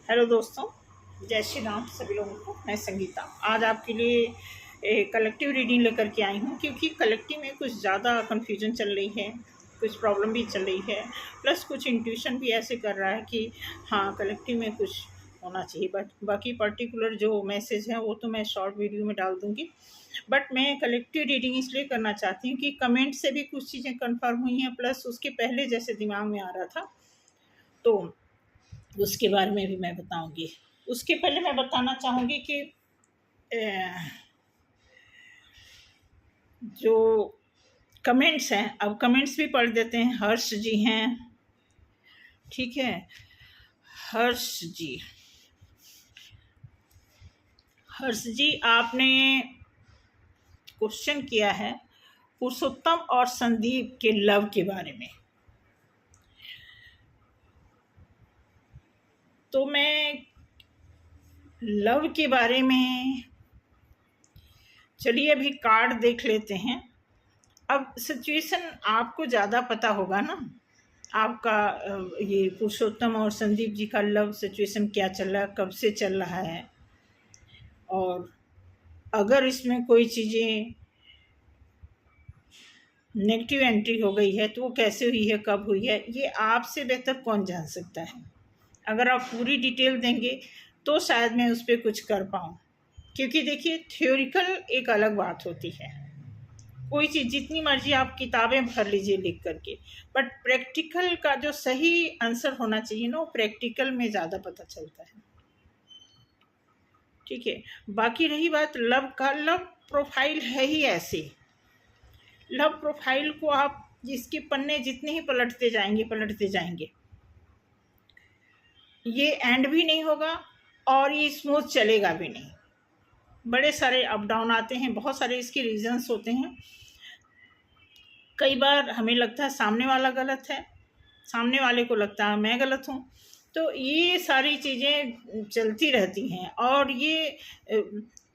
Hello दोस्तों, जय श्री राम सभी लोगों को। मैं संगीता आज आपके लिए कलेक्टिव रीडिंग लेकर के आई हूँ, क्योंकि कलेक्टिव में कुछ ज़्यादा कन्फ्यूजन चल रही है, कुछ प्रॉब्लम भी चल रही है, प्लस कुछ इंट्यूशन भी ऐसे कर रहा है कि हाँ कलेक्टिव में कुछ होना चाहिए। बट बाकी पर्टिकुलर जो मैसेज है वो तो मैं शॉर्ट वीडियो में डाल दूँगी। बट मैं कलेक्टिव रीडिंग इसलिए करना चाहती हूँ कि कमेंट से भी कुछ चीज़ें कन्फर्म हुई हैं, प्लस उसके पहले जैसे दिमाग में आ रहा था तो उसके बारे में भी मैं बताऊंगी। उसके पहले मैं बताना चाहूँगी कि जो कमेंट्स हैं, अब कमेंट्स भी पढ़ देते हैं। हर्ष जी हैं, ठीक है, हर्ष जी आपने क्वेश्चन किया है पुरुषोत्तम और संदीप के लव के बारे में। तो मैं लव के बारे में, चलिए अभी कार्ड देख लेते हैं। अब सिचुएशन आपको ज़्यादा पता होगा ना, आपका ये पुरुषोत्तम और संदीप जी का लव सिचुएशन क्या चल रहा है, कब से चल रहा है, और अगर इसमें कोई चीज़ें नेगेटिव एंट्री हो गई है तो वो कैसे हुई है, कब हुई है, ये आपसे बेहतर कौन जान सकता है। अगर आप पूरी डिटेल देंगे तो शायद मैं उस पर कुछ कर पाऊँ, क्योंकि देखिए थ्योरिकल एक अलग बात होती है। कोई चीज़ जितनी मर्जी आप किताबें भर लीजिए लिख करके, बट प्रैक्टिकल का जो सही आंसर होना चाहिए ना, वो प्रैक्टिकल में ज़्यादा पता चलता है, ठीक है। बाकी रही बात लव का, लव प्रोफाइल है ही ऐसी। लव प्रोफाइल को आप जिसके पन्ने जितने ही पलटते जाएंगे ये एंड भी नहीं होगा और ये स्मूथ चलेगा भी नहीं। बड़े सारे अप डाउन आते हैं, बहुत सारे इसके रीजंस होते हैं। कई बार हमें लगता है सामने वाला गलत है, सामने वाले को लगता है मैं गलत हूँ, तो ये सारी चीज़ें चलती रहती हैं। और ये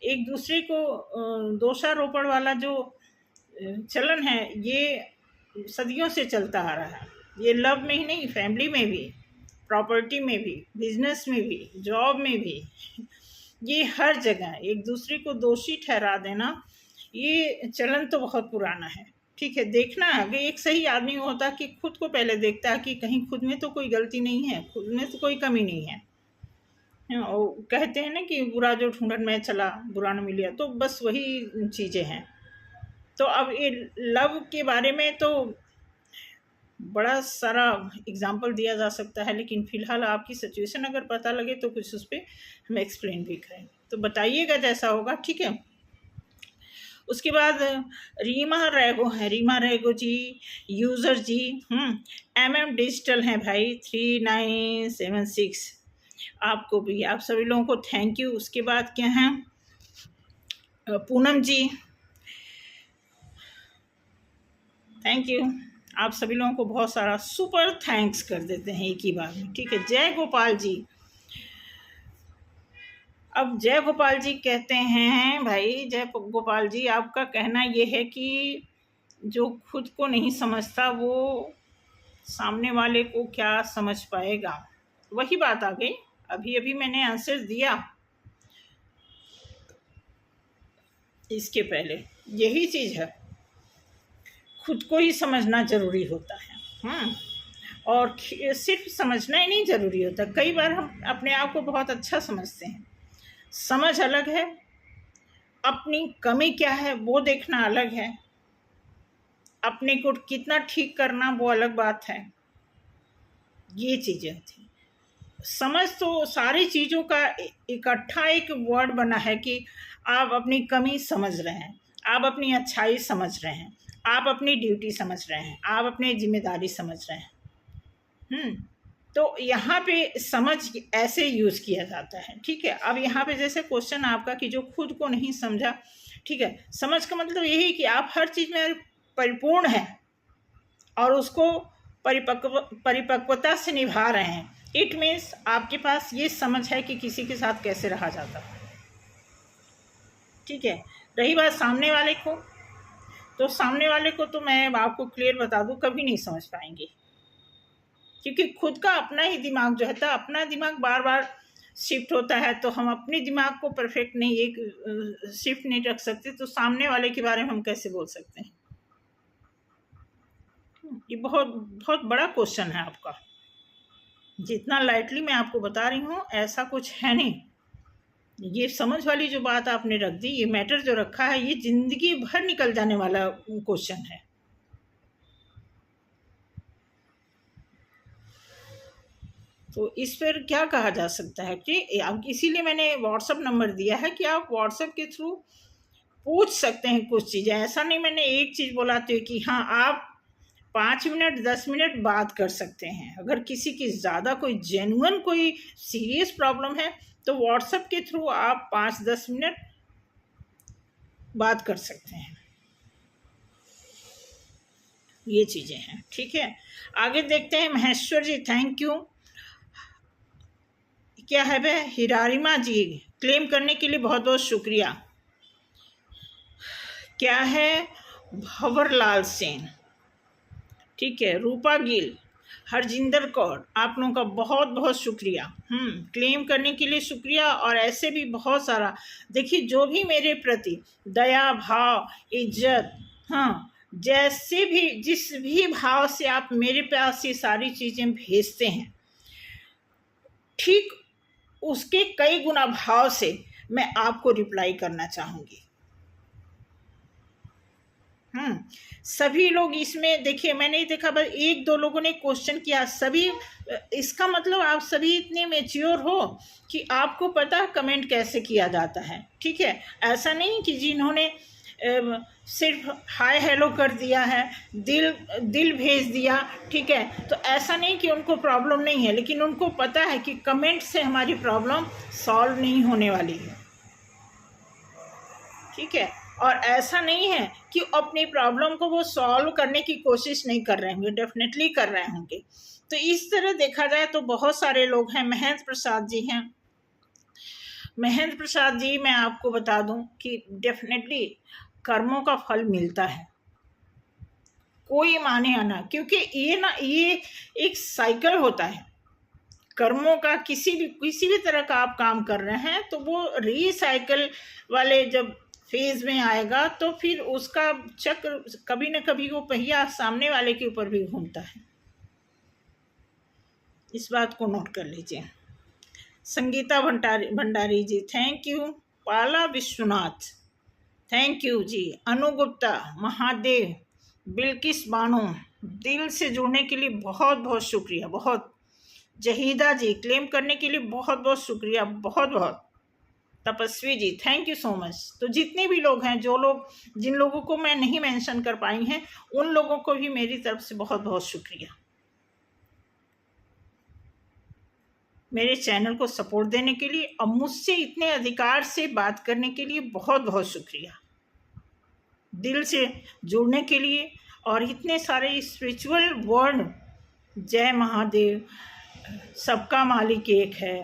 एक दूसरे को दोषारोपण वाला जो चलन है ये सदियों से चलता आ रहा है। ये लव में ही नहीं, फैमिली में भी, प्रॉपर्टी में भी, बिजनेस में भी, जॉब में भी, ये हर जगह एक दूसरे को दोषी ठहरा देना, ये चलन तो बहुत पुराना है, ठीक है। देखना अगर एक सही आदमी होता कि खुद को पहले देखता है कि कहीं खुद में तो कोई गलती नहीं है, खुद में तो कोई कमी नहीं है। और कहते हैं ना कि बुरा जो ढूंढन में चला बुरा न मिलिया, तो बस वही चीज़ें हैं। तो अब ये लव के बारे में तो बड़ा सारा एग्जाम्पल दिया जा सकता है, लेकिन फ़िलहाल आपकी सिचुएशन अगर पता लगे तो कुछ उस पर हम एक्सप्लेन भी करें, तो बताइएगा जैसा होगा, ठीक है। उसके बाद रीमा रेगो है, रीमा रेगो जी, यूज़र जी, MM डिजिटल हैं भाई 3976, आपको भी, आप सभी लोगों को थैंक यू। उसके बाद क्या है, पूनम जी, थैंक यू। आप सभी लोगों को बहुत सारा सुपर थैंक्स कर देते हैं एक ही बार में, ठीक है। जय गोपाल जी, अब जय गोपाल जी कहते हैं, भाई जय गोपाल जी आपका कहना ये है कि जो खुद को नहीं समझता वो सामने वाले को क्या समझ पाएगा। वही बात आ गई, अभी अभी मैंने आंसर दिया इसके पहले, यही चीज़ है, खुद को ही समझना ज़रूरी होता है। और सिर्फ समझना ही नहीं ज़रूरी होता, कई बार हम अपने आप को बहुत अच्छा समझते हैं, समझ अलग है, अपनी कमी क्या है वो देखना अलग है, अपने को कितना ठीक करना वो अलग बात है। ये चीज़ें थी। समझ तो सारी चीज़ों का इकट्ठा एक वर्ड बना है कि आप अपनी कमी समझ रहे हैं, आप अपनी अच्छाई समझ रहे हैं, आप अपनी ड्यूटी समझ रहे हैं, आप अपनी जिम्मेदारी समझ रहे हैं। तो यहाँ पे समझ ऐसे यूज़ किया जाता है, ठीक है। अब यहाँ पे जैसे क्वेश्चन आपका कि जो खुद को नहीं समझा, ठीक है, समझ का मतलब यही कि आप हर चीज़ में परिपूर्ण हैं और उसको परिपक्वता से निभा रहे हैं। इट मीन्स आपके पास ये समझ है कि किसी के साथ कैसे रहा जाता है, ठीक है। रही बात सामने वाले को, तो सामने वाले को तो मैं आपको क्लियर बता दूं, कभी नहीं समझ पाएंगे, क्योंकि खुद का अपना ही दिमाग जो है, अपना दिमाग बार बार शिफ्ट होता है, तो हम अपने दिमाग को परफेक्ट नहीं एक शिफ्ट नहीं रख सकते, तो सामने वाले के बारे में हम कैसे बोल सकते हैं? ये बहुत बहुत बड़ा क्वेश्चन है आपका। जितना लाइटली मैं आपको बता रही हूँ ऐसा कुछ है नहीं। ये समझ वाली जो बात आपने रख दी, ये मैटर जो रखा है, ये जिंदगी भर निकल जाने वाला क्वेश्चन है। तो इस पर क्या कहा जा सकता है कि आप, इसीलिए मैंने व्हाट्सएप नंबर दिया है कि आप व्हाट्सएप के थ्रू पूछ सकते हैं कुछ चीज़ें। ऐसा नहीं मैंने एक चीज़ बोलाते हुए कि हाँ आप 5 मिनट 10 मिनट बात कर सकते हैं। अगर किसी की ज़्यादा कोई जेन्युइन कोई सीरियस प्रॉब्लम है तो व्हाट्सएप के थ्रू आप 5-10 मिनट बात कर सकते हैं। ये चीज़ें हैं, ठीक है। आगे देखते हैं। महेश्वर जी थैंक यू। क्या है वह? हिरारिमा जी क्लेम करने के लिए बहुत बहुत शुक्रिया। क्या है? भंवरलाल सेन, ठीक है। रूपा गिल, हरजिंदर कौर, आप लोगों का बहुत बहुत शुक्रिया। क्लेम करने के लिए शुक्रिया। और ऐसे भी बहुत सारा, देखिए जो भी मेरे प्रति दया भाव इज्जत, हाँ जैसे भी जिस भी भाव से आप मेरे पास ये सारी चीज़ें भेजते हैं, ठीक उसके कई गुना भाव से मैं आपको रिप्लाई करना चाहूँगी। सभी लोग इसमें, देखिए मैंने देखा बस 1-2 लोगों ने क्वेश्चन किया, सभी, इसका मतलब आप सभी इतने मैच्योर हो कि आपको पता कमेंट कैसे किया जाता है, ठीक है। ऐसा नहीं कि जिन्होंने सिर्फ हाय हेलो कर दिया है, दिल भेज दिया, ठीक है, तो ऐसा नहीं कि उनको प्रॉब्लम नहीं है, लेकिन उनको पता है कि कमेंट से हमारी प्रॉब्लम सॉल्व नहीं होने वाली है, ठीक है। और ऐसा नहीं है कि अपनी प्रॉब्लम को वो सॉल्व करने की कोशिश नहीं कर रहे होंगे, डेफिनेटली कर रहे होंगे। तो इस तरह देखा जाए तो बहुत सारे लोग हैं। महेंद्र प्रसाद जी हैं। महेंद्र प्रसाद जी, मैं आपको बता दूं कि डेफिनेटली कर्मों का फल मिलता है, कोई माने या ना, क्योंकि ये एक साइकिल होता है कर्मों का। किसी भी तरह का आप काम कर रहे हैं तो वो रीसाइकिल वाले जब फेज में आएगा तो फिर उसका चक्र कभी न कभी वो पहिया सामने वाले के ऊपर भी घूमता है। इस बात को नोट कर लीजिए। संगीता भंडारी जी थैंक यू। पाला विश्वनाथ थैंक यू जी। अनु गुप्ता, महादेव, बिल्किस बानो, दिल से जुड़ने के लिए बहुत बहुत शुक्रिया। बहुत जहीदा जी क्लेम करने के लिए बहुत बहुत शुक्रिया, बहुत बहुत। तपस्वी जी थैंक यू सो मच। तो जितने भी लोग हैं, जिन लोगों को मैं नहीं मेंशन कर पाई हैं, उन लोगों को भी मेरी तरफ से बहुत बहुत शुक्रिया। मेरे चैनल को सपोर्ट देने के लिए और मुझसे इतने अधिकार से बात करने के लिए बहुत बहुत शुक्रिया। दिल से जुड़ने के लिए और इतने सारे स्पिरिचुअल वर्ड, जय महादेव, सबका मालिक एक है,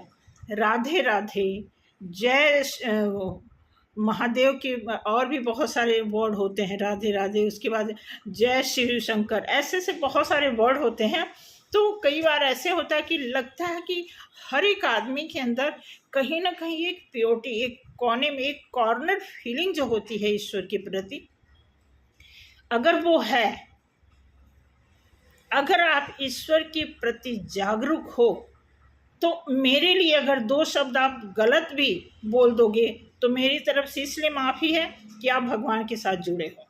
राधे राधे, जय महादेव के और भी बहुत सारे वर्ड होते हैं, राधे राधे, उसके बाद जय शिव शंकर, ऐसे से बहुत सारे वर्ड होते हैं। तो कई बार ऐसे होता है कि लगता है कि हर एक आदमी के अंदर कहीं ना कहीं एक प्योरिटी, एक कोने में एक कॉर्नर फीलिंग जो होती है ईश्वर के प्रति, अगर वो है, अगर आप ईश्वर के प्रति जागरूक हो, तो मेरे लिए अगर 2 शब्द आप गलत भी बोल दोगे तो मेरी तरफ से इसलिए माफ़ी है कि आप भगवान के साथ जुड़े हो,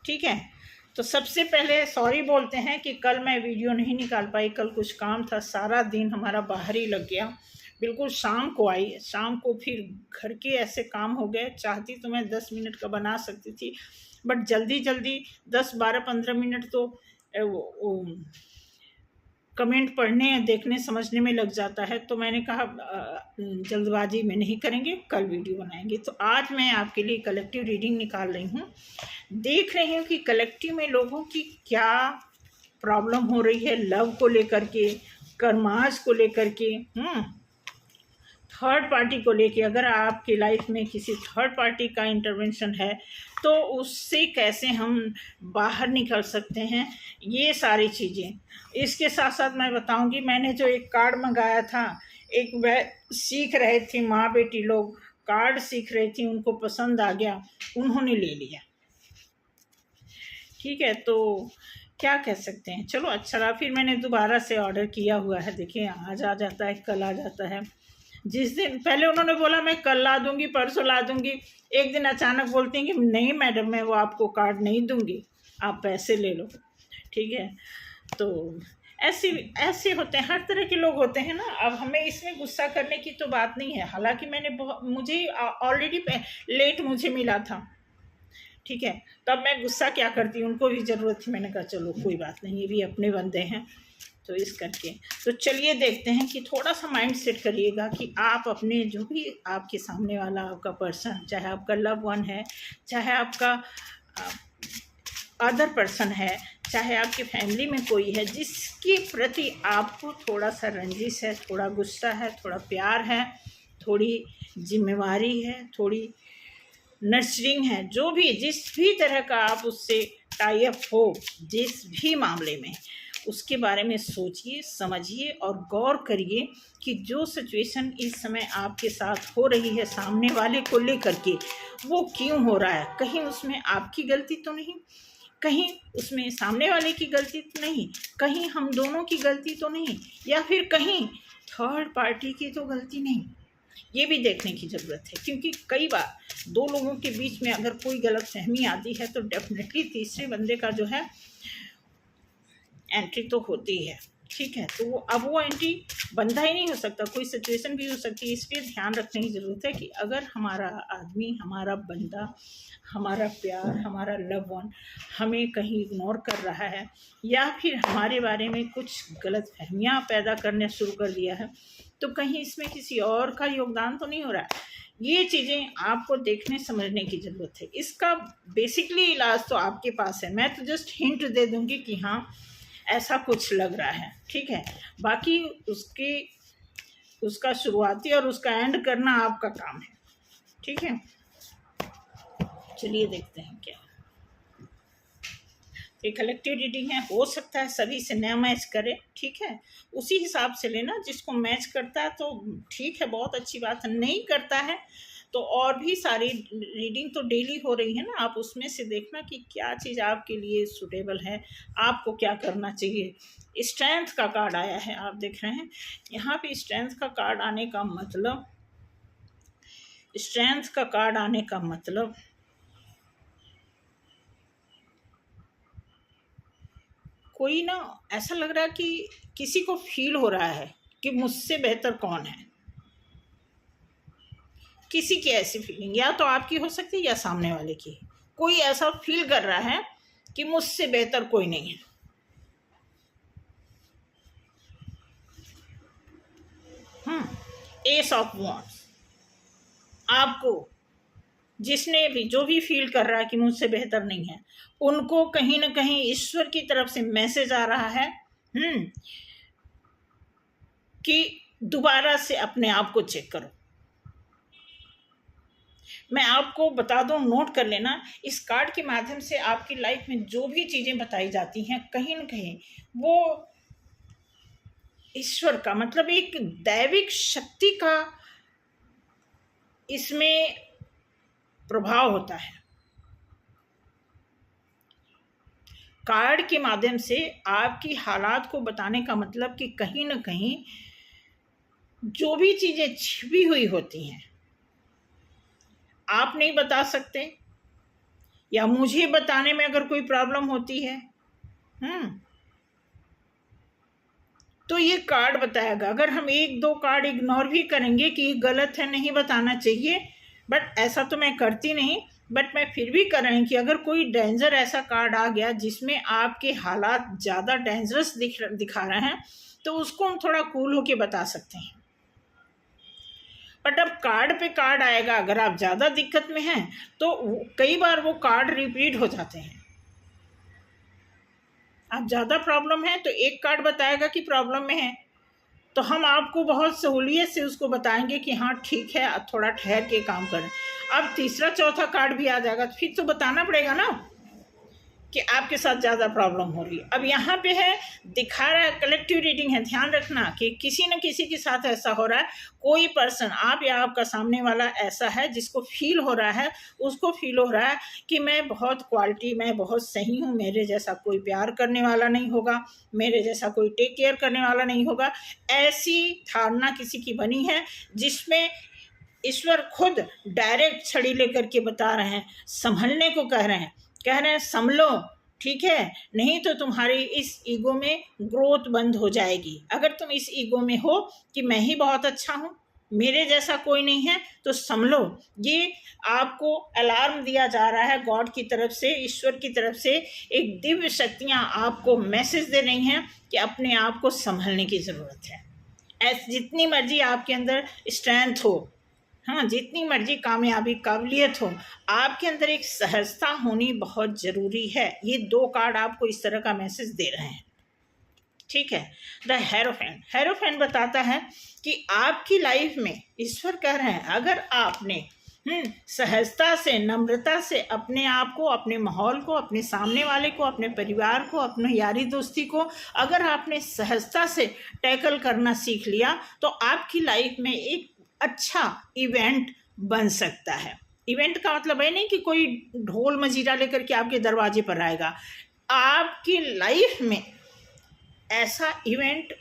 ठीक है। तो सबसे पहले सॉरी बोलते हैं कि कल मैं वीडियो नहीं निकाल पाई, कल कुछ काम था, सारा दिन हमारा बाहर ही लग गया। बिल्कुल शाम को आई, शाम को फिर घर के ऐसे काम हो गए। चाहती तो मैं 10 मिनट का बना सकती थी, बट जल्दी 10, 12, 15 मिनट तो कमेंट पढ़ने, देखने, समझने में लग जाता है। तो मैंने कहा जल्दबाजी में नहीं करेंगे, कल वीडियो बनाएंगे। तो आज मैं आपके लिए कलेक्टिव रीडिंग निकाल रही हूँ। देख रही हूँ कि कलेक्टिव में लोगों की क्या प्रॉब्लम हो रही है, लव को लेकर के, कर्मास को लेकर के, थर्ड पार्टी को लेके। अगर आपकी लाइफ में किसी थर्ड पार्टी का इंटरवेंशन है तो उससे कैसे हम बाहर निकल सकते हैं, ये सारी चीज़ें। इसके साथ साथ मैं बताऊंगी, मैंने जो एक कार्ड मंगाया था, एक वह सीख रहे थे माँ बेटी लोग, कार्ड सीख रही थी, उनको पसंद आ गया, उन्होंने ले लिया। ठीक है, तो क्या कह सकते हैं, चलो अच्छा रहा। फिर मैंने दोबारा से ऑर्डर किया हुआ है, देखिए आज आ जाता है, कल आ जाता है। जिस दिन पहले उन्होंने बोला मैं कल ला दूंगी, परसों ला दूंगी, एक दिन अचानक बोलती हैं कि नहीं मैडम, मैं वो आपको कार्ड नहीं दूंगी, आप पैसे ले लो। ठीक है, तो ऐसे ऐसे होते हैं, हर तरह के लोग होते हैं ना। अब हमें इसमें गुस्सा करने की तो बात नहीं है, हालांकि मुझे ऑलरेडी लेट मुझे मिला था। ठीक है, तब मैं गुस्सा क्या करती, उनको भी ज़रूरत थी, मैंने कहा चलो कोई बात नहीं, ये भी अपने बंदे हैं, तो इस करके। तो चलिए देखते हैं कि थोड़ा सा माइंड सेट करिएगा कि आप अपने जो भी आपके सामने वाला आपका पर्सन, चाहे आपका लव वन है, चाहे आपका अदर पर्सन है, चाहे आपकी फैमिली में कोई है जिसके प्रति आपको थोड़ा सा रंजिश है, थोड़ा गुस्सा है, थोड़ा प्यार है, थोड़ी जिम्मेवारी है, थोड़ी नर्चरिंग है, जो भी जिस भी तरह का आप उससे टाई अप हो, जिस भी मामले में, उसके बारे में सोचिए, समझिए और गौर करिए कि जो सिचुएशन इस समय आपके साथ हो रही है सामने वाले को लेकर के, वो क्यों हो रहा है। कहीं उसमें आपकी गलती तो नहीं, कहीं उसमें सामने वाले की गलती तो नहीं, कहीं हम दोनों की गलती तो नहीं, या फिर कहीं थर्ड पार्टी की तो गलती नहीं। ये भी देखने की ज़रूरत है, क्योंकि कई बार दो लोगों के बीच में अगर कोई गलतफहमी आती है तो डेफिनेटली तीसरे बंदे का जो है एंट्री तो होती है। ठीक है, तो अब वो एंट्री बंदा ही नहीं हो सकता, कोई सिचुएशन भी हो सकती है। इसलिए ध्यान रखने की ज़रूरत है कि अगर हमारा आदमी, हमारा बंदा, हमारा प्यार, हमारा लव वन हमें कहीं इग्नोर कर रहा है, या फिर हमारे बारे में कुछ गलतफहमियां पैदा करने शुरू कर दिया है, तो कहीं इसमें किसी और का योगदान तो नहीं हो रहा है। ये चीज़ें आपको देखने समझने की ज़रूरत है। इसका बेसिकली इलाज तो आपके पास है, मैं तो जस्ट हिंट दे दूंगी कि हाँ ऐसा कुछ लग रहा है। ठीक है, बाकी उसका शुरुआती और उसका एंड करना आपका काम है। ठीक है, चलिए देखते हैं क्या। ये कलेक्टिव रीडिंग है, हो सकता है सभी से न मैच करे। ठीक है, उसी हिसाब से लेना, जिसको मैच करता है तो ठीक है, बहुत अच्छी बात है, नहीं करता है तो और भी सारी रीडिंग तो डेली हो रही है ना, आप उसमें से देखना कि क्या चीज़ आपके लिए सूटेबल है, आपको क्या करना चाहिए। स्ट्रेंथ का कार्ड आया है, आप देख रहे हैं यहाँ पे स्ट्रेंथ का कार्ड आने का मतलब, स्ट्रेंथ का कार्ड आने का मतलब कोई ना, ऐसा लग रहा है कि किसी को फील हो रहा है कि मुझसे बेहतर कौन है। किसी की ऐसी फीलिंग या तो आपकी हो सकती है या सामने वाले की, कोई ऐसा फील कर रहा है कि मुझसे बेहतर कोई नहीं है। एस ऑफ वॉन्ड्स, आपको जिसने भी जो भी फील कर रहा है कि मुझसे बेहतर नहीं है, उनको कहीं ना कहीं ईश्वर की तरफ से मैसेज आ रहा है कि दोबारा से अपने आप को चेक करो। मैं आपको बता दूं, नोट कर लेना, इस कार्ड के माध्यम से आपकी लाइफ में जो भी चीज़ें बताई जाती हैं, कहीं ना कहीं वो ईश्वर का, मतलब एक दैविक शक्ति का इसमें प्रभाव होता है। कार्ड के माध्यम से आपकी हालात को बताने का मतलब कि कहीं ना कहीं जो भी चीज़ें छिपी हुई होती हैं, आप नहीं बता सकते, या मुझे बताने में अगर कोई प्रॉब्लम होती है तो ये कार्ड बताएगा। अगर हम एक दो कार्ड इग्नोर भी करेंगे कि गलत है, नहीं बताना चाहिए, बट ऐसा तो मैं करती नहीं, बट मैं फिर भी कर रही हूँ कि अगर कोई डेंजर ऐसा कार्ड आ गया जिसमें आपके हालात ज़्यादा डेंजरस दिखा रहे हैं, तो उसको हम थोड़ा कूल होके बता सकते हैं। बट अब कार्ड पे कार्ड आएगा, अगर आप ज़्यादा दिक्कत में हैं तो कई बार वो कार्ड रिपीट हो जाते हैं। आप ज़्यादा प्रॉब्लम है तो एक कार्ड बताएगा कि प्रॉब्लम में है, तो हम आपको बहुत सहूलियत से उसको बताएंगे कि हाँ ठीक है, थोड़ा ठहर के काम करें। अब तीसरा चौथा कार्ड भी आ जाएगा, तो फिर तो बताना पड़ेगा ना कि आपके साथ ज़्यादा प्रॉब्लम हो रही है। अब यहाँ पे है, दिखा रहा है, कलेक्टिव रीडिंग है, ध्यान रखना कि किसी न किसी के साथ ऐसा हो रहा है। कोई पर्सन, आप या आपका सामने वाला ऐसा है जिसको फील हो रहा है, उसको फील हो रहा है कि मैं बहुत क्वालिटी, मैं बहुत सही हूँ, मेरे जैसा कोई प्यार करने वाला नहीं होगा, मेरे जैसा कोई टेक केयर करने वाला नहीं होगा। ऐसी धारणा किसी की बनी है जिसमें ईश्वर खुद डायरेक्ट छड़ी लेकर के बता रहे हैं, संभलने को कह रहे हैं, संभलो, ठीक है, नहीं तो तुम्हारी इस ईगो में ग्रोथ बंद हो जाएगी। अगर तुम इस ईगो में हो कि मैं ही बहुत अच्छा हूँ, मेरे जैसा कोई नहीं है, तो संभलो। ये आपको अलार्म दिया जा रहा है गॉड की तरफ से, ईश्वर की तरफ से। एक दिव्य शक्तियाँ आपको मैसेज दे रही हैं कि अपने आप को संभलने की ज़रूरत है। जितनी मर्जी आपके अंदर स्ट्रेंथ हो, हाँ, जितनी मर्जी कामयाबी, काबिलियत हो, आपके अंदर एक सहजता होनी बहुत ज़रूरी है। ये दो कार्ड आपको इस तरह का मैसेज दे रहे हैं, ठीक है। द हेरोफेंट, हेरोफेंट बताता है कि आपकी लाइफ में ईश्वर कह रहे हैं, अगर आपने सहजता से, नम्रता से अपने आप को, अपने माहौल को, अपने सामने वाले को, अपने परिवार को, अपने यारी दोस्ती को अगर आपने सहजता से टैकल करना सीख लिया, तो आपकी लाइफ में एक अच्छा इवेंट बन सकता है। इवेंट का मतलब है नहीं कि कोई ढोल मजीरा लेकर के आपके दरवाजे पर आएगा। आपकी लाइफ में ऐसा इवेंट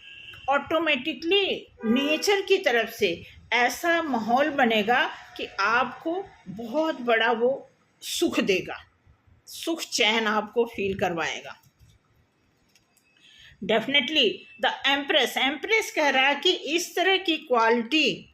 ऑटोमेटिकली नेचर की तरफ से ऐसा माहौल बनेगा कि आपको बहुत बड़ा वो सुख देगा, सुख चैन आपको फील करवाएगा। डेफिनेटली द एम्प्रेस, एम्प्रेस कह रहा है कि इस तरह की क्वालिटी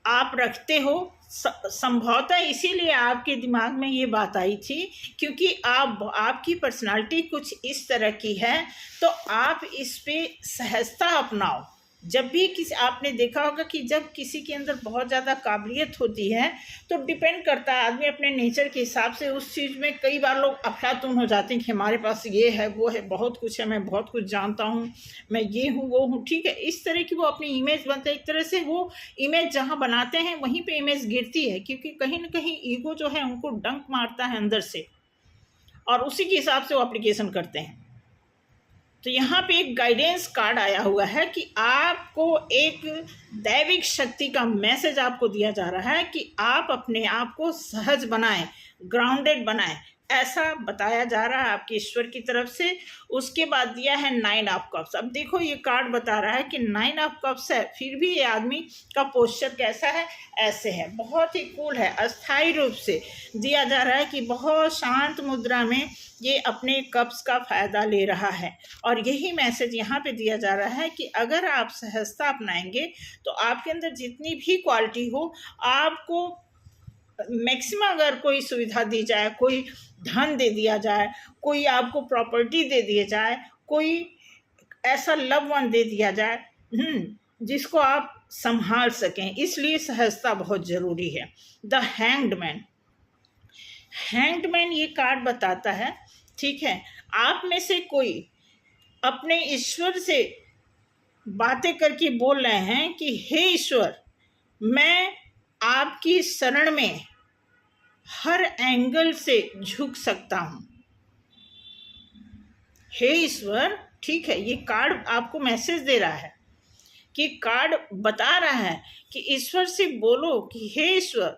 आप रखते हो, संभवतः इसीलिए आपके दिमाग में ये बात आई थी, क्योंकि आपकी पर्सनालिटी कुछ इस तरह की है, तो आप इस पे सहजता अपनाओ। जब भी किसी, आपने देखा होगा कि जब किसी के अंदर बहुत ज़्यादा काबिलियत होती है, तो डिपेंड करता है आदमी अपने नेचर के हिसाब से उस चीज़ में। कई बार लोग अफलातून हो जाते हैं कि हमारे पास ये है, वो है, बहुत कुछ है, मैं बहुत कुछ जानता हूँ, मैं ये हूँ, वो हूँ, ठीक है। इस तरह की वो अपनी इमेज बनते हैं। एक तरह से वो इमेज जहाँ बनाते हैं वहीं पर इमेज गिरती है, क्योंकि कहीं ना कहीं ईगो जो है उनको डंक मारता है अंदर से, और उसी के हिसाब से वो एप्लीकेशन करते हैं। तो यहाँ पे एक गाइडेंस कार्ड आया हुआ है कि आपको एक दैविक शक्ति का मैसेज आपको दिया जा रहा है कि आप अपने आप को सहज बनाएं, ग्राउंडेड बनाएं, ऐसा बताया जा रहा है आपके ईश्वर की तरफ से। उसके बाद दिया है 9 ऑफ कप्स। अब देखो ये कार्ड बता रहा है कि 9 ऑफ कप्स है, फिर भी ये आदमी का पोस्चर कैसा है, ऐसे है, बहुत ही कूल है। अस्थायी रूप से दिया जा रहा है कि बहुत शांत मुद्रा में ये अपने कप्स का फ़ायदा ले रहा है। और यही मैसेज यहाँ पे दिया जा रहा है कि अगर आप सहजता अपनाएंगे तो आपके अंदर जितनी भी क्वालिटी हो, आपको मैक्सिमम अगर कोई सुविधा दी जाए, कोई धन दे दिया जाए, कोई आपको प्रॉपर्टी दे दिया जाए, कोई ऐसा लव वन दे दिया जाए जिसको आप संभाल सकें, इसलिए सहजता बहुत ज़रूरी है। द हैंग्डमैन, हैंग्डमैन ये कार्ड बताता है, ठीक है, आप में से कोई अपने ईश्वर से बातें करके बोल रहे हैं कि हे ईश्वर, मैं आपकी शरण में हर एंगल से झुक सकता हूँ। हे ईश्वर, ठीक है, ये कार्ड आपको मैसेज दे रहा है कि कार्ड बता रहा है कि ईश्वर से बोलो कि हे ईश्वर,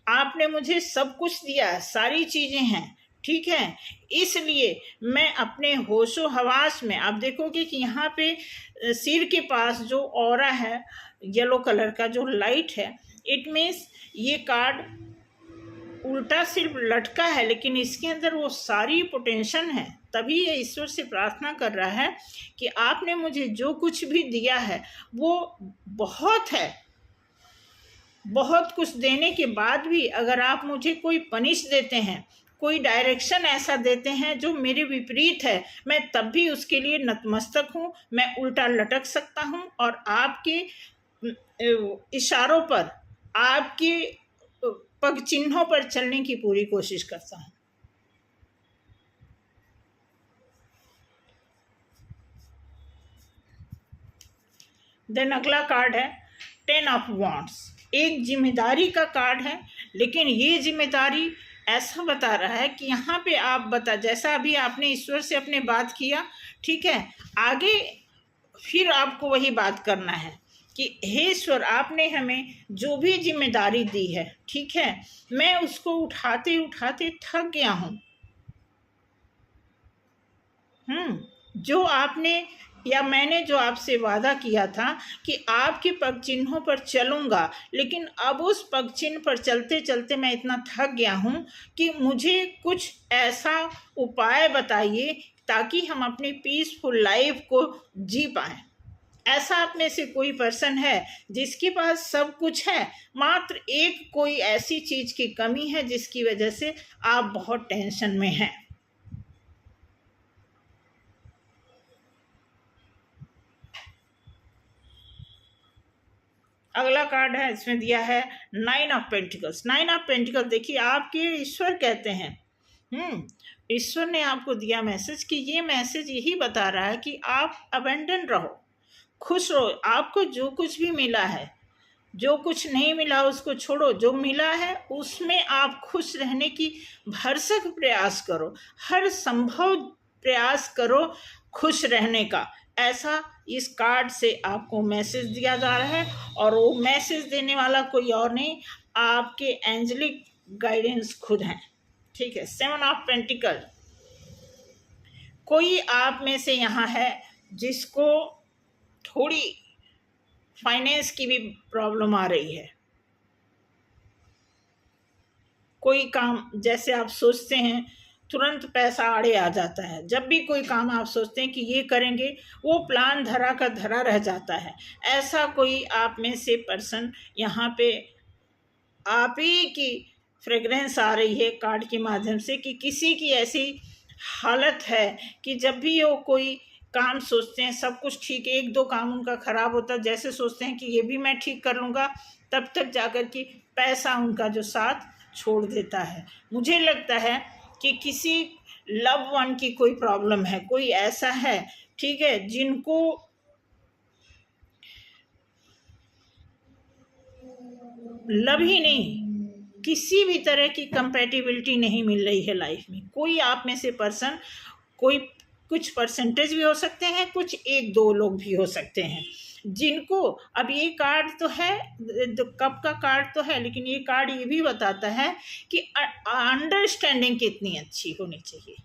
आपने मुझे सब कुछ दिया है, सारी चीज़ें हैं, ठीक है, इसलिए मैं अपने होशो हवास में, आप देखोगे कि यहाँ पे सिर के पास जो ऑरा है येलो कलर का जो लाइट है, इट मीन्स ये कार्ड उल्टा सिर्फ लटका है, लेकिन इसके अंदर वो सारी पोटेंशियल है। तभी ये ईश्वर से प्रार्थना कर रहा है कि आपने मुझे जो कुछ भी दिया है वो बहुत है, बहुत कुछ देने के बाद भी अगर आप मुझे कोई पनिश देते हैं, कोई डायरेक्शन ऐसा देते हैं जो मेरे विपरीत है, मैं तब भी उसके लिए नतमस्तक हूँ, मैं उल्टा लटक सकता हूँ और आपके इशारों पर, आपके पग चिन्हों पर चलने की पूरी कोशिश करता हूँ। देन अगला कार्ड है 10 ऑफ वॉन्ड्स, एक जिम्मेदारी का कार्ड है। लेकिन ये जिम्मेदारी ऐसा बता रहा है कि यहाँ पे आप जैसा अभी आपने ईश्वर से अपने बात किया, ठीक है, आगे फिर आपको वही बात करना है कि हे ईश्वर, आपने हमें जो भी जिम्मेदारी दी है, ठीक है, मैं उसको उठाते उठाते थक गया हूँ। जो आपने या मैंने जो आपसे वादा किया था कि आपके पग चिन्हों पर चलूँगा, लेकिन अब उस पग चिन्ह पर चलते चलते मैं इतना थक गया हूँ कि मुझे कुछ ऐसा उपाय बताइए ताकि हम अपनी पीसफुल लाइफ को जी पाएँ। ऐसा आप में से कोई पर्सन है जिसके पास सब कुछ है, मात्र एक कोई ऐसी चीज़ की कमी है जिसकी वजह से आप बहुत टेंशन में हैं? अगला कार्ड है, इसमें दिया है 9 ऑफ पेंटिकल्स। 9 ऑफ पेंटिकल्स, देखिए आपके ईश्वर कहते हैं, ईश्वर ने आपको दिया मैसेज कि ये मैसेज यही बता रहा है कि आप अबेंडन रहो, खुश रहो। आपको जो कुछ भी मिला है, जो कुछ नहीं मिला उसको छोड़ो, जो मिला है उसमें आप खुश रहने की भरसक प्रयास करो, हर संभव प्रयास करो खुश रहने का। ऐसा इस कार्ड से आपको मैसेज दिया जा रहा है, और वो मैसेज देने वाला कोई और नहीं, आपके एंजलिक गाइडेंस खुद हैं, ठीक है। 7 ऑफ पेंटिकल, कोई आप में से यहाँ है जिसको थोड़ी फाइनेंस की भी प्रॉब्लम आ रही है। कोई काम जैसे आप सोचते हैं तुरंत पैसा आड़े आ जाता है, जब भी कोई काम आप सोचते हैं कि ये करेंगे, वो प्लान धरा का धरा रह जाता है। ऐसा कोई आप में से पर्सन यहाँ पे आप ही की फ्रेग्रेंस आ रही है कार्ड के माध्यम से कि किसी की ऐसी हालत है कि जब भी वो कोई काम सोचते हैं सब कुछ ठीक है, एक दो काम उनका ख़राब होता है, जैसे सोचते हैं कि ये भी मैं ठीक कर लूँगा, तब तक जाकर कि पैसा उनका जो साथ छोड़ देता है। मुझे लगता है कि किसी लव वन की कोई प्रॉब्लम है, कोई ऐसा है, ठीक है, जिनको लव ही नहीं, किसी भी तरह की कंपैटिबिलिटी नहीं मिल रही है लाइफ में। कोई आप में से पर्सन, कोई कुछ परसेंटेज भी हो सकते हैं, कुछ एक दो लोग भी हो सकते हैं जिनको, अब ये कार्ड तो है, कप का कार्ड तो है, लेकिन ये कार्ड ये भी बताता है कि अंडरस्टैंडिंग कितनी अच्छी होनी चाहिए।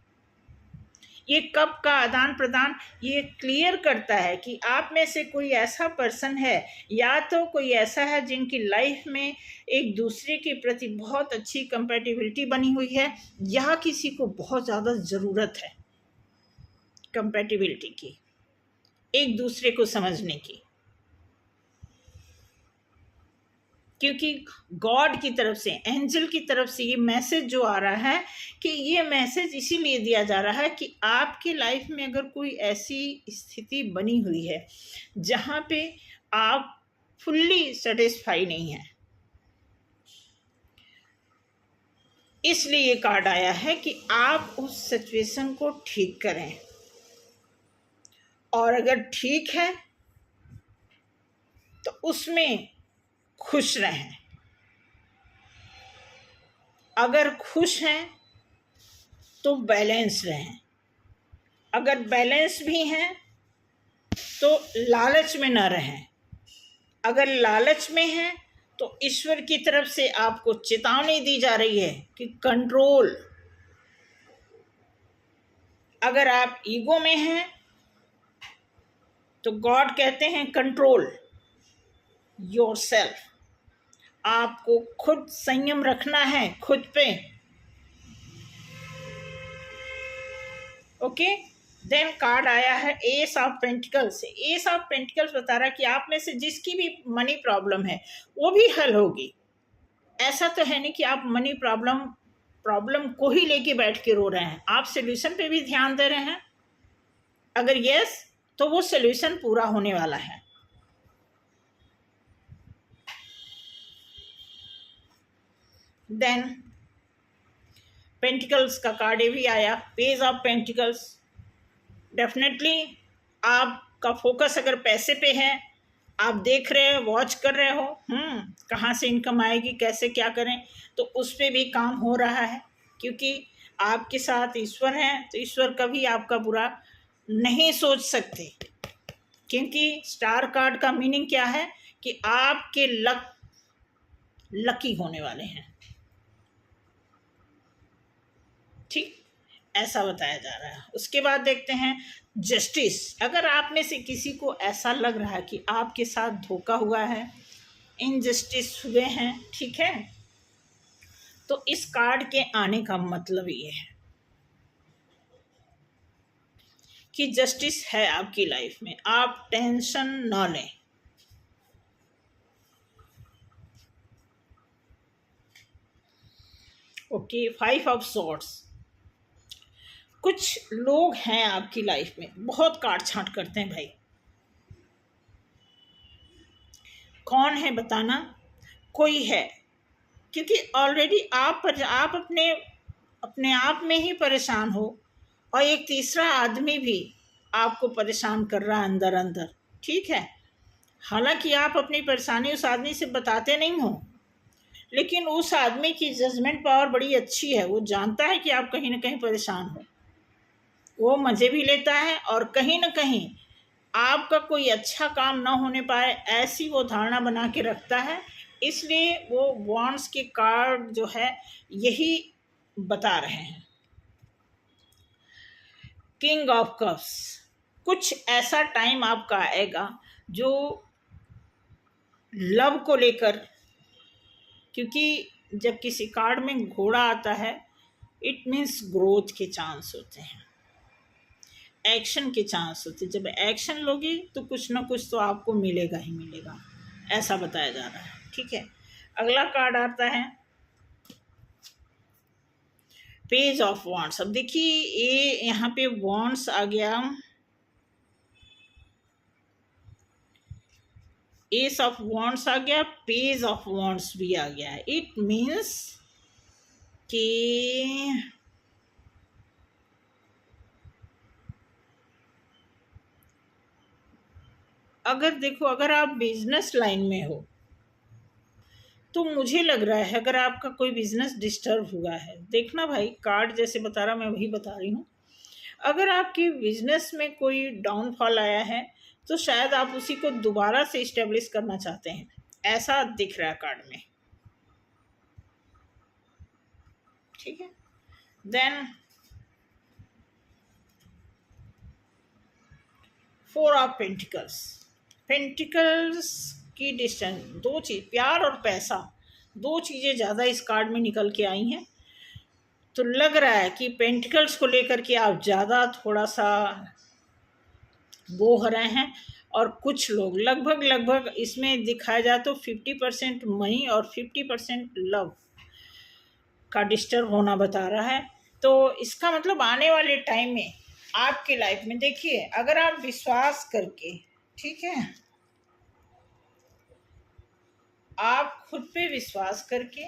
ये कप का आदान प्रदान ये क्लियर करता है कि आप में से कोई ऐसा पर्सन है, या तो कोई ऐसा है जिनकी लाइफ में एक दूसरे के प्रति बहुत अच्छी कंपैटिबिलिटी बनी हुई है, या किसी को बहुत ज़्यादा ज़रूरत है कंपैटिबिलिटी की, एक दूसरे को समझने की। क्योंकि गॉड की तरफ से, एंजल की तरफ से ये मैसेज जो आ रहा है, कि ये मैसेज इसीलिए दिया जा रहा है कि आपकी लाइफ में अगर कोई ऐसी स्थिति बनी हुई है जहाँ पे आप फुल्ली सेटिस्फाई नहीं है, इसलिए ये कार्ड आया है कि आप उस सिचुएशन को ठीक करें, और अगर ठीक है तो उसमें खुश रहें। अगर खुश हैं तो बैलेंस रहें, अगर बैलेंस भी हैं तो लालच में न रहें, अगर लालच में हैं तो ईश्वर की तरफ से आपको चेतावनी दी जा रही है कि कंट्रोल। अगर आप ईगो में हैं तो गॉड कहते हैं कंट्रोल योरसेल्फ, आपको खुद संयम रखना है खुद पे। ओके, देन कार्ड आया है S of pentacles. S of pentacles बता रहा है कि आप में से जिसकी भी मनी प्रॉब्लम है वो भी हल होगी। ऐसा तो है नहीं कि आप मनी प्रॉब्लम को ही लेके बैठ के रो रहे हैं, आप सोल्यूशन पे भी ध्यान दे रहे हैं। अगर यस, तो वो सोल्यूशन पूरा होने वाला है। देन पेंटिकल्स का कार्ड भी आया, पेज ऑफ पेंटिकल्स। डेफिनेटली आपका फोकस अगर पैसे पे है, आप देख रहे हो, वॉच कर रहे हो, कहाँ से इनकम आएगी, कैसे क्या करें, तो उस पे भी काम हो रहा है, क्योंकि आपके साथ ईश्वर हैं, तो ईश्वर कभी आपका बुरा नहीं सोच सकते। क्योंकि स्टार कार्ड का मीनिंग क्या है कि आपके लकी होने वाले हैं। ठीक, ऐसा बताया जा रहा है। उसके बाद देखते हैं जस्टिस। अगर आप में से किसी को ऐसा लग रहा है कि आपके साथ धोखा हुआ है, इनजस्टिस हुए हैं, ठीक है, तो इस कार्ड के आने का मतलब ये है कि जस्टिस है आपकी लाइफ में, आप टेंशन ना लें। Okay, 5 of swords. कुछ लोग हैं आपकी लाइफ में बहुत काट छांट करते हैं भाई। कौन है बताना? कोई है, क्योंकि ऑलरेडी आप अपने अपने आप में ही परेशान हो, और एक तीसरा आदमी भी आपको परेशान कर रहा है अंदर अंदर। ठीक है, हालांकि आप अपनी परेशानी उस आदमी से बताते नहीं हो, लेकिन उस आदमी की जजमेंट पावर बड़ी अच्छी है। वो जानता है कि आप कहीं ना कहीं परेशान हो, वो मज़े भी लेता है, और कहीं ना कहीं आपका कोई अच्छा काम ना होने पाए ऐसी वो धारणा बना के रखता है। इसलिए वो वॉन्ड्स के कार्ड जो है यही बता रहे हैं। King of cups. कुछ ऐसा टाइम आपका आएगा जो लव को लेकर, क्योंकि जब किसी कार्ड में घोड़ा आता है, इट मीन्स ग्रोथ के चांस होते हैं, एक्शन के चांस होते हैं। जब एक्शन लोगे तो कुछ ना कुछ तो आपको मिलेगा ही मिलेगा, ऐसा बताया जा रहा है। ठीक है, अगला कार्ड आता है पेज ऑफ वॉन्ड्स। अब देखिए ये यहाँ पे वॉन्ड्स आ गया, एस ऑफ वॉन्ड्स आ गया, पेज ऑफ वॉन्ड्स भी आ गया है। इट मीन्स कि अगर देखो, अगर आप बिजनेस लाइन में हो तो मुझे लग रहा है अगर आपका कोई बिजनेस डिस्टर्ब हुआ है, देखना भाई कार्ड जैसे बता रहा मैं वही बता रही हूँ। अगर आपकी बिजनेस में कोई डाउनफॉल आया है तो शायद आप उसी को दोबारा से इस्टेब्लिश करना चाहते हैं, ऐसा दिख रहा है कार्ड में। ठीक है, देन 4 ऑफ पेंटिकल्स। पेंटिकल्स की डिस्टेंस, दो चीज़, प्यार और पैसा, दो चीज़ें ज़्यादा इस कार्ड में निकल के आई हैं। तो लग रहा है कि पेंटिकल्स को लेकर के आप ज़्यादा थोड़ा सा वो हो रहे हैं, और कुछ लोग लगभग इसमें दिखाया जाए तो 50% मनी और 50% लव का डिस्टर्ब होना बता रहा है। तो इसका मतलब आने वाले टाइम में आपकी लाइफ में देखिए, अगर आप विश्वास करके, ठीक है, आप खुद पे विश्वास करके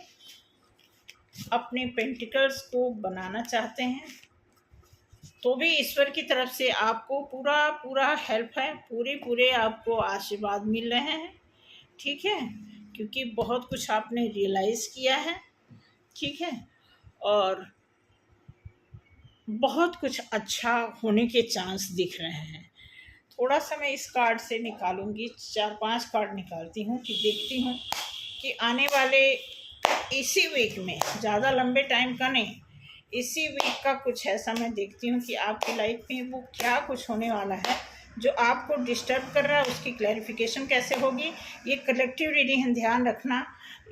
अपने पेंटिकल्स को बनाना चाहते हैं तो भी ईश्वर की तरफ से आपको पूरा हेल्प है, पूरे आपको आशीर्वाद मिल रहे हैं। ठीक है, क्योंकि बहुत कुछ आपने रियलाइज़ किया है। ठीक है, और बहुत कुछ अच्छा होने के चांस दिख रहे हैं। थोड़ा सा मैं इस कार्ड से निकालूंगी, 4-5 कार्ड निकालती हूँ कि देखती हूँ कि आने वाले इसी वीक में, ज़्यादा लंबे टाइम का नहीं, इसी वीक का कुछ ऐसा मैं देखती हूँ कि आपकी लाइफ में वो क्या कुछ होने वाला है जो आपको डिस्टर्ब कर रहा है, उसकी क्लैरिफिकेशन कैसे होगी। ये कलेक्टिव रीडिंग है, ध्यान रखना।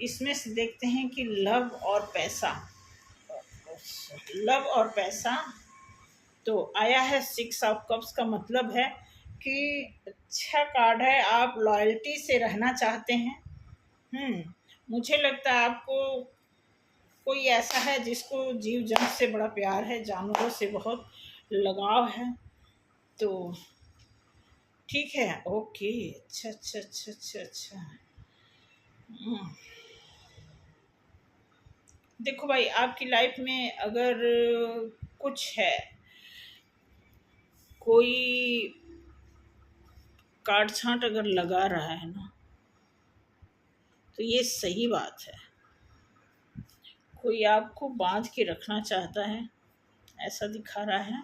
इसमें से देखते हैं कि लव और पैसा, लव और पैसा तो आया है 6 ऑफ कप्स का मतलब है कि अच्छा कार्ड है, आप लॉयल्टी से रहना चाहते हैं। मुझे लगता है आपको कोई ऐसा है जिसको जीव जंतु से बड़ा प्यार है, जानवरों से बहुत लगाव है। तो ठीक है, ओके, अच्छा। देखो भाई, आपकी लाइफ में अगर कुछ है, कोई काट छांट अगर लगा रहा है ना, तो ये सही बात है। कोई आपको बांध के रखना चाहता है, ऐसा दिखा रहा है।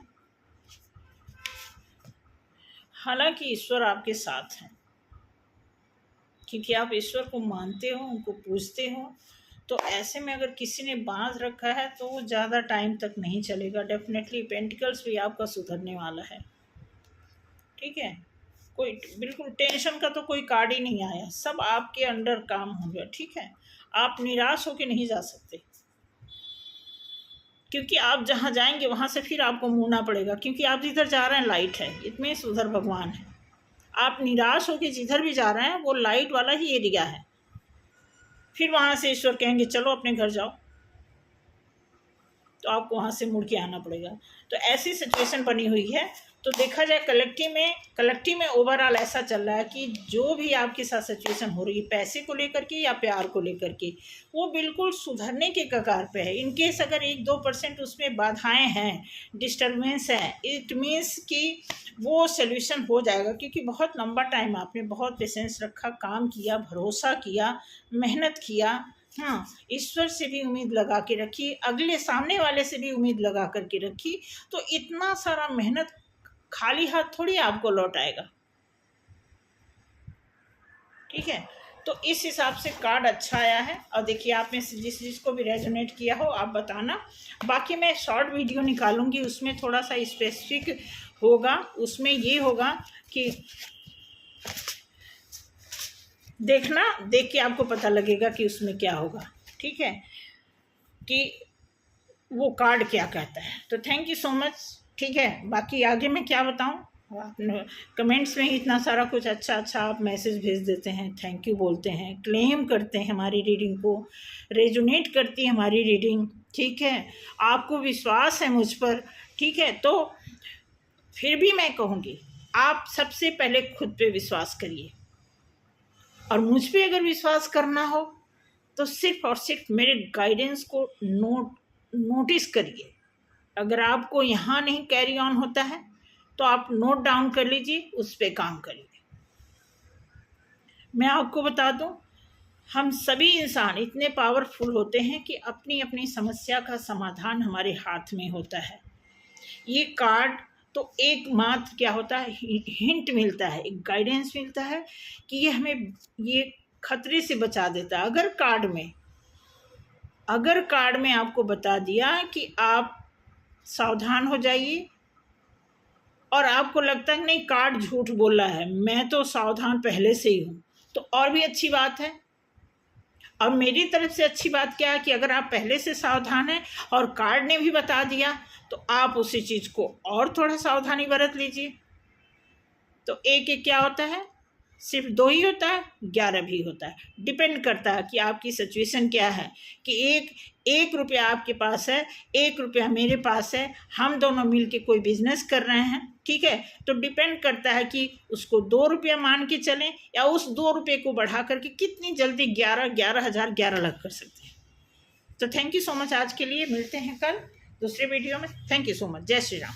हालांकि ईश्वर आपके साथ हैं, क्योंकि आप ईश्वर को मानते हो, उनको पूजते हो। तो ऐसे में अगर किसी ने बांध रखा है तो वो ज़्यादा टाइम तक नहीं चलेगा। डेफिनेटली पेंटिकल्स भी आपका सुधरने वाला है, ठीक है। कोई बिल्कुल टेंशन का तो कोई कार्ड ही नहीं आया, सब आपके अंडर काम होगा, ठीक है। आप निराश होकर नहीं जा सकते, क्योंकि आप जहाँ जाएंगे वहाँ से फिर आपको मुड़ना पड़ेगा, क्योंकि आप जिधर जा रहे हैं लाइट है, इतने उधर भगवान है। आप निराश होकर जिधर भी जा रहे हैं वो लाइट वाला ही एरिया है, फिर वहाँ से ईश्वर कहेंगे चलो अपने घर जाओ, तो आपको वहाँ से मुड़ के आना पड़ेगा। तो ऐसी सिचुएशन बनी हुई है। तो देखा जाए कलेक्टिव में ओवरऑल ऐसा चल रहा है कि जो भी आपके साथ सिचुएशन हो रही है, पैसे को लेकर के या प्यार को लेकर के, वो बिल्कुल सुधरने के कगार पे है। इनकेस अगर 1-2% उसमें बाधाएं हैं, डिस्टर्बेंस है, इट मीन्स कि वो सोल्यूशन हो जाएगा, क्योंकि बहुत लंबा टाइम आपने बहुत पेशेंस रखा, काम किया, भरोसा किया, मेहनत किया। हाँ, ईश्वर से भी उम्मीद लगा के रखी, अगले सामने वाले से भी उम्मीद लगा करके रखी। तो इतना सारा मेहनत खाली हाथ थोड़ी आपको लौट आएगा, ठीक है। तो इस हिसाब से कार्ड अच्छा आया है। और देखिए, आप में से जिसको भी रेजोनेट किया हो आप बताना। बाकी मैं शॉर्ट वीडियो निकालूंगी, उसमें थोड़ा सा स्पेसिफिक होगा। उसमें ये होगा कि देखना, देख के आपको पता लगेगा कि उसमें क्या होगा, ठीक है, कि वो कार्ड क्या कहता है। तो थैंक यू सो मच, ठीक है। बाकी आगे मैं क्या बताऊं, कमेंट्स में ही इतना सारा कुछ अच्छा आप मैसेज भेज देते हैं, थैंक यू बोलते हैं, क्लेम करते हैं हमारी रीडिंग को, रेजोनेट करती है हमारी रीडिंग, ठीक है। आपको विश्वास है मुझ पर, ठीक है। तो फिर भी मैं कहूँगी, आप सबसे पहले खुद पे विश्वास करिए, और मुझ पे अगर विश्वास करना हो तो सिर्फ और सिर्फ मेरे गाइडेंस को नोटिस करिए। अगर आपको यहाँ नहीं कैरी ऑन होता है तो आप नोट डाउन कर लीजिए, उस पर काम करिए। मैं आपको बता दूं, हम सभी इंसान इतने पावरफुल होते हैं कि अपनी अपनी समस्या का समाधान हमारे हाथ में होता है। ये कार्ड तो एक मात्र क्या होता है, हिंट मिलता है, एक गाइडेंस मिलता है कि ये हमें ये खतरे से बचा देता है। अगर कार्ड में आपको बता दिया कि आप सावधान हो जाइए, और आपको लगता है नहीं कार्ड झूठ बोल रहा है, मैं तो सावधान पहले से ही हूँ, तो और भी अच्छी बात है। अब मेरी तरफ से अच्छी बात क्या है कि अगर आप पहले से सावधान हैं और कार्ड ने भी बता दिया, तो आप उसी चीज़ को और थोड़ा सावधानी बरत लीजिए। तो एक क्या होता है, सिर्फ 2 ही होता है, 11 भी होता है। डिपेंड करता है कि आपकी सिचुएशन क्या है, कि एक रुपया आपके पास है, 1 रुपया मेरे पास है, हम दोनों मिल के कोई बिजनेस कर रहे हैं, ठीक है। तो डिपेंड करता है कि उसको 2 रुपया मान के चलें, या उस 2 रुपये को बढ़ा करके कितनी जल्दी 11,000 11 लाख कर सकते हैं। तो थैंक यू सो मच। आज के लिए मिलते हैं कल दूसरे वीडियो में। Thank you so much. जय श्री राम।